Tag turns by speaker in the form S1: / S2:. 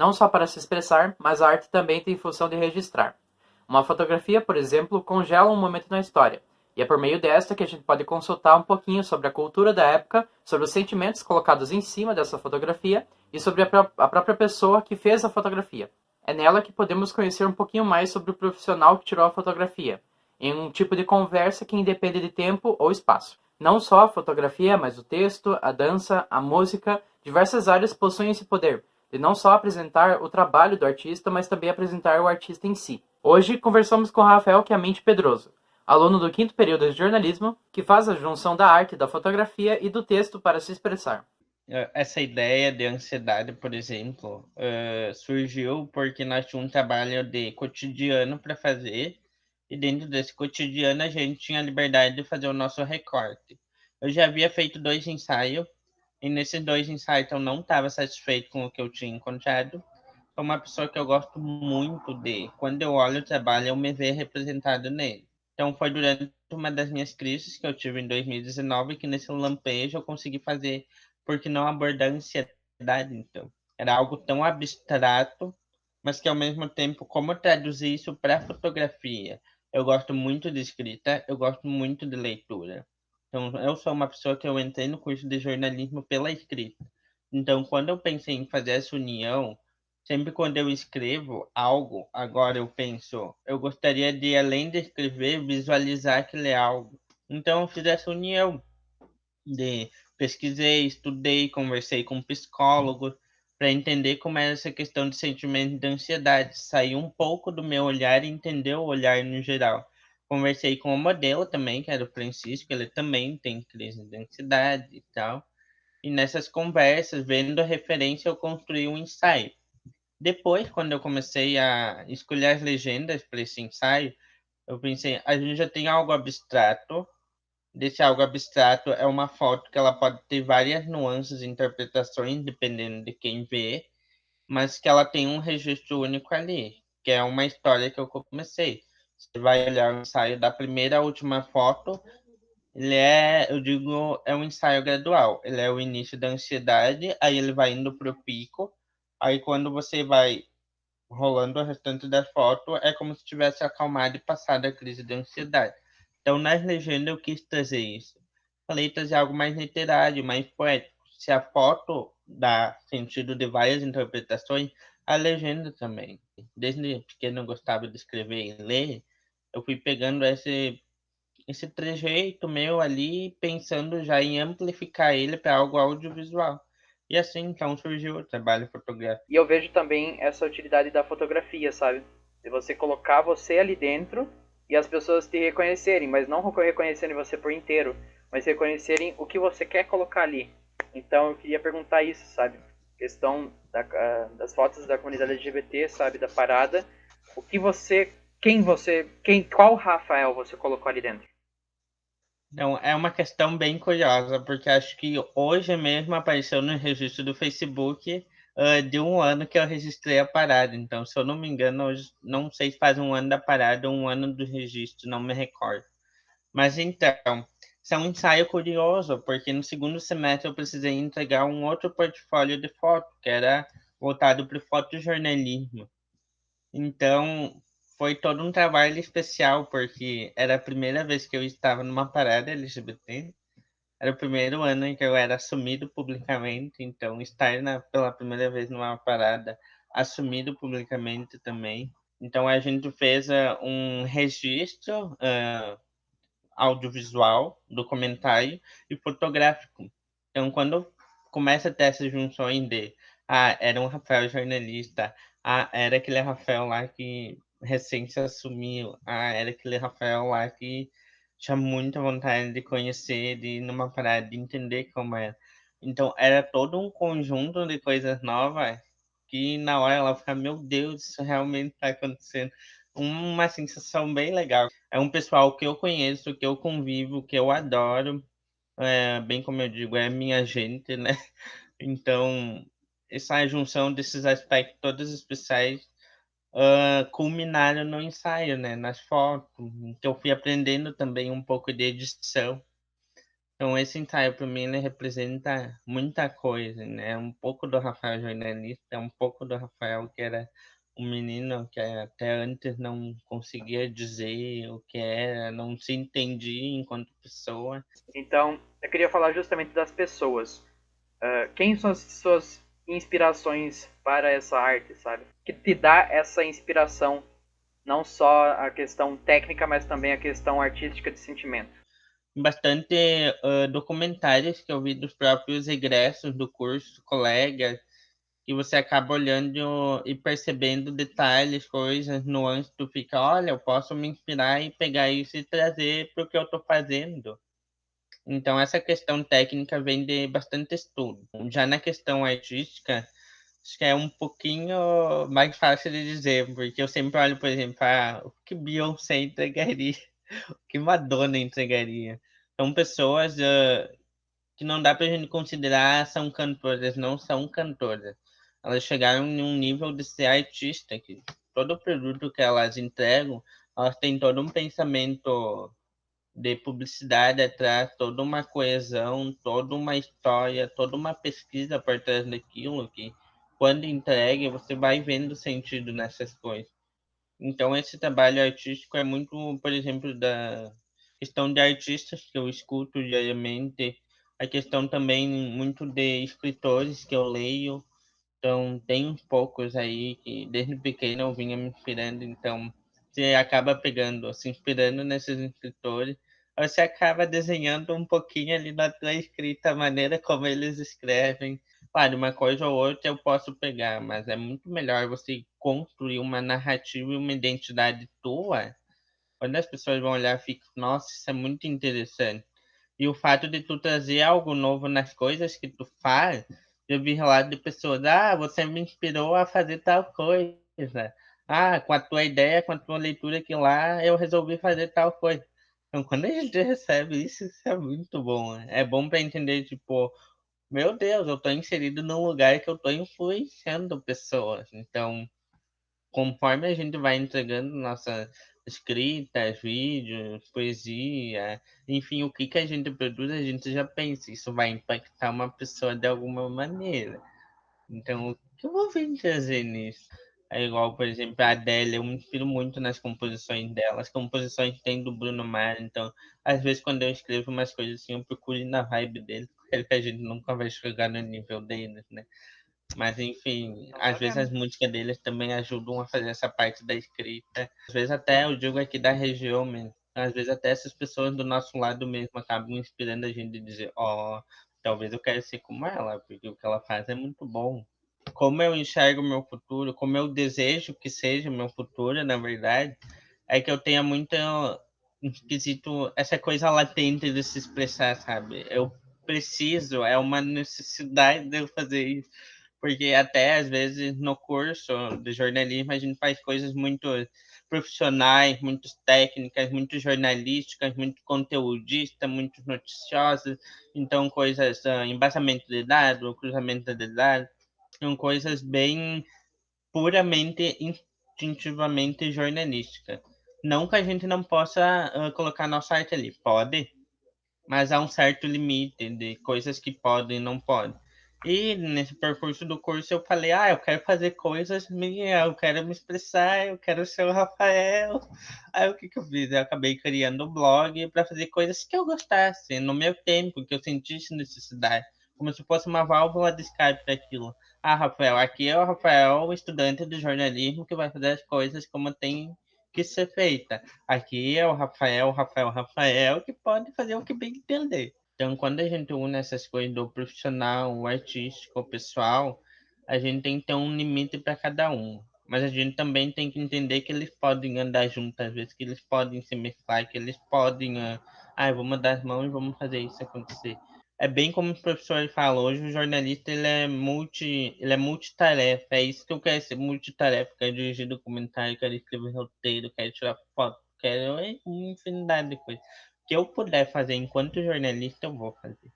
S1: não só para se expressar, mas a arte também tem função de registrar. Uma fotografia, por exemplo, congela um momento na história, e é por meio desta que a gente pode consultar um pouquinho sobre a cultura da época, sobre os sentimentos colocados em cima dessa fotografia e sobre a própria pessoa que fez a fotografia. É nela que podemos conhecer um pouquinho mais sobre o profissional que tirou a fotografia, em um tipo de conversa que independe de tempo ou espaço. Não só a fotografia, mas o texto, a dança, a música, diversas áreas possuem esse poder de não só apresentar o trabalho do artista, mas também apresentar o artista em si. Hoje conversamos com Rafael Chiamendi Pedroso, aluno do quinto período de jornalismo, que faz a junção da arte, da fotografia e do texto para se expressar.
S2: Essa ideia de ansiedade, por exemplo, surgiu porque nós tínhamos um trabalho de cotidiano para fazer, e dentro desse cotidiano a gente tinha a liberdade de fazer o nosso recorte. Eu já havia feito 2 ensaios, e nesses 2 ensaios eu não estava satisfeito com o que eu tinha encontrado. Sou uma pessoa que eu gosto muito de, quando eu olho o trabalho, eu me vejo representado nele. Então foi durante uma das minhas crises que eu tive em 2019 que nesse lampejo eu consegui fazer porque não abordar a ansiedade, então. Era algo tão abstrato, mas que ao mesmo tempo, como traduzir isso para fotografia? Eu gosto muito de escrita, eu gosto muito de leitura. Então, eu sou uma pessoa que eu entrei no curso de jornalismo pela escrita. Então, quando eu pensei em fazer essa união, sempre quando eu escrevo algo, agora eu penso, eu gostaria de, além de escrever, visualizar aquele algo. Então, eu fiz essa união de pesquisei, estudei, conversei com psicólogos para entender como era essa questão de sentimento de ansiedade, sair um pouco do meu olhar e entender o olhar no geral. Conversei com o modelo também, que era o Francisco, ele também tem crise de ansiedade e tal. E nessas conversas, vendo a referência, eu construí um ensaio. Depois, quando eu comecei a escolher as legendas para esse ensaio, eu pensei, a gente já tem algo abstrato. Desse algo abstrato é uma foto que ela pode ter várias nuances e interpretações, dependendo de quem vê, mas que ela tem um registro único ali, que é uma história que eu comecei. Você vai olhar o ensaio da primeira à última foto, ele é, eu digo, é um ensaio gradual. Ele é o início da ansiedade, aí ele vai indo para o pico, aí quando você vai rolando o restante da foto, é como se tivesse acalmado e passado a crise de ansiedade. Então, nas legendas, eu quis trazer isso. Falei trazer algo mais literário, mais poético. Se a foto dá sentido de várias interpretações, a legenda também. Desde pequeno eu gostava de escrever e ler, eu fui pegando esse trejeito meu ali, pensando já em amplificar ele para algo audiovisual. E assim, então, surgiu o trabalho fotográfico.
S1: E eu vejo também essa utilidade da fotografia, sabe? De você colocar você ali dentro e as pessoas te reconhecerem, mas não reconhecerem você por inteiro, mas reconhecerem o que você quer colocar ali. Então eu queria perguntar isso, sabe? Questão das fotos da comunidade LGBT, sabe? Da parada. O que qual Rafael você colocou ali dentro?
S2: Então, é uma questão bem curiosa, porque acho que hoje mesmo apareceu no registro do Facebook de um ano que eu registrei a parada. Então, se eu não me engano, hoje, não sei se faz um ano da parada ou um ano do registro, não me recordo. Mas então, isso é um ensaio curioso, porque no segundo semestre eu precisei entregar um outro portfólio de foto, que era voltado para o fotojornalismo. Então, foi todo um trabalho especial, porque era a primeira vez que eu estava numa parada LGBT, era o primeiro ano em que eu era assumido publicamente, então estar pela primeira vez numa parada assumido publicamente também. Então a gente fez um registro audiovisual, documentário e fotográfico. Então quando começa a ter essas junções de era um Rafael jornalista, era aquele Rafael lá que recém se assumiu, era aquele Rafael lá que tinha muita vontade de conhecer, de ir numa parada, de entender como era. Então, era todo um conjunto de coisas novas que na hora ela fica, meu Deus, isso realmente está acontecendo. Uma sensação bem legal. É um pessoal que eu conheço, que eu convivo, que eu adoro. Bem como eu digo, é minha gente, né? Então, essa junção desses aspectos todos especiais culminaram no ensaio, né? Nas fotos. Então, eu fui aprendendo também um pouco de edição. Então esse ensaio para mim ele representa muita coisa, né? Um pouco do Rafael jornalista, um pouco do Rafael que era um menino que até antes não conseguia dizer o que era, não se entendia enquanto pessoa.
S1: Então, eu queria falar justamente das pessoas. Quem são as suas inspirações para essa arte, sabe? Que te dá essa inspiração, não só a questão técnica, mas também a questão artística de sentimento.
S2: Bastante documentários que eu vi dos próprios egressos do curso, colegas, e você acaba olhando e percebendo detalhes, coisas, nuances, tu fica, olha, eu posso me inspirar e pegar isso e trazer para o que eu estou fazendo. Então, essa questão técnica vem de bastante estudo. Já na questão artística, acho que é um pouquinho mais fácil de dizer, porque eu sempre olho, por exemplo, o que Beyoncé entregaria, o que Madonna entregaria. São pessoas que não dá pra gente considerar são cantoras, não são cantoras. Elas chegaram em um nível de ser artista, que todo produto que elas entregam, elas têm todo um pensamento de publicidade atrás, toda uma coesão, toda uma história, toda uma pesquisa por trás daquilo que, quando entregue, você vai vendo sentido nessas coisas. Então, esse trabalho artístico é muito, por exemplo, da questão de artistas que eu escuto diariamente, a questão também muito de escritores que eu leio. Então, tem uns poucos aí que desde pequeno eu vinha me inspirando. Então, você acaba pegando, se inspirando nesses escritores, você acaba desenhando um pouquinho ali na tua escrita, a maneira como eles escrevem. Claro, uma coisa ou outra eu posso pegar, mas é muito melhor você construir uma narrativa e uma identidade tua. Quando as pessoas vão olhar, ficam, nossa, isso é muito interessante. E o fato de tu trazer algo novo nas coisas que tu faz, eu vi relato de pessoas, você me inspirou a fazer tal coisa. Com a tua ideia, com a tua leitura aqui lá, eu resolvi fazer tal coisa. Então, quando a gente recebe isso, isso é muito bom. Né? É bom para entender, tipo, meu Deus, eu tô inserido num lugar que eu tô influenciando pessoas. Então, conforme a gente vai entregando nossa escrita, vídeos, poesia, enfim, o que que a gente produz, a gente já pensa, isso vai impactar uma pessoa de alguma maneira. Então, o que eu vou vir trazer nisso? É igual, por exemplo, a Adele, eu me inspiro muito nas composições dela. As composições tem do Bruno Mars, então, às vezes, quando eu escrevo umas coisas assim, eu procuro ir na vibe dele, porque a gente nunca vai chegar no nível deles, né? Mas enfim,
S1: Não
S2: às vezes
S1: sabemos.
S2: as músicas deles também ajudam a fazer essa parte da escrita. Às vezes até eu digo aqui da região mesmo. Às vezes até essas pessoas do nosso lado mesmo acabam inspirando a gente a dizer, talvez eu quero ser como ela, porque o que ela faz é muito bom. Como eu enxergo o meu futuro, como eu desejo que seja o meu futuro, na verdade, é que eu tenha muito esquisito essa coisa latente de se expressar, sabe? Eu preciso, é uma necessidade de eu fazer isso porque até às vezes no curso de jornalismo a gente faz coisas muito profissionais, muito técnicas, muito jornalísticas, muito conteudista, muito noticiosas, então coisas, embasamento de dados, cruzamento de dados, são coisas bem puramente instintivamente jornalísticas. Não que a gente não possa colocar nossa arte ali, pode, mas há um certo limite de coisas que podem e não podem. E nesse percurso do curso eu falei, eu quero fazer coisas minhas, eu quero me expressar, eu quero ser o Rafael. Aí o que que eu fiz? Eu acabei criando um blog para fazer coisas que eu gostasse, no meu tempo, que eu sentisse necessidade, como se fosse uma válvula de escape para aquilo. Rafael, aqui é o Rafael, estudante de jornalismo, que vai fazer as coisas como tem que ser feita. Aqui é o Rafael, que pode fazer o que bem entender. Então, quando a gente une essas coisas do profissional, o artístico, o pessoal, a gente tem que ter um limite para cada um. Mas a gente também tem que entender que eles podem andar juntos, às vezes, que eles podem se mesclar, que eles podem, vamos dar as mãos e vamos fazer isso acontecer. É bem como o professor fala, hoje o jornalista ele é multitarefa, é isso que eu quero ser, multitarefa, quero dirigir documentário, quero escrever roteiro, quero tirar foto, quero uma infinidade de coisas. O que eu puder fazer enquanto jornalista, eu vou fazer.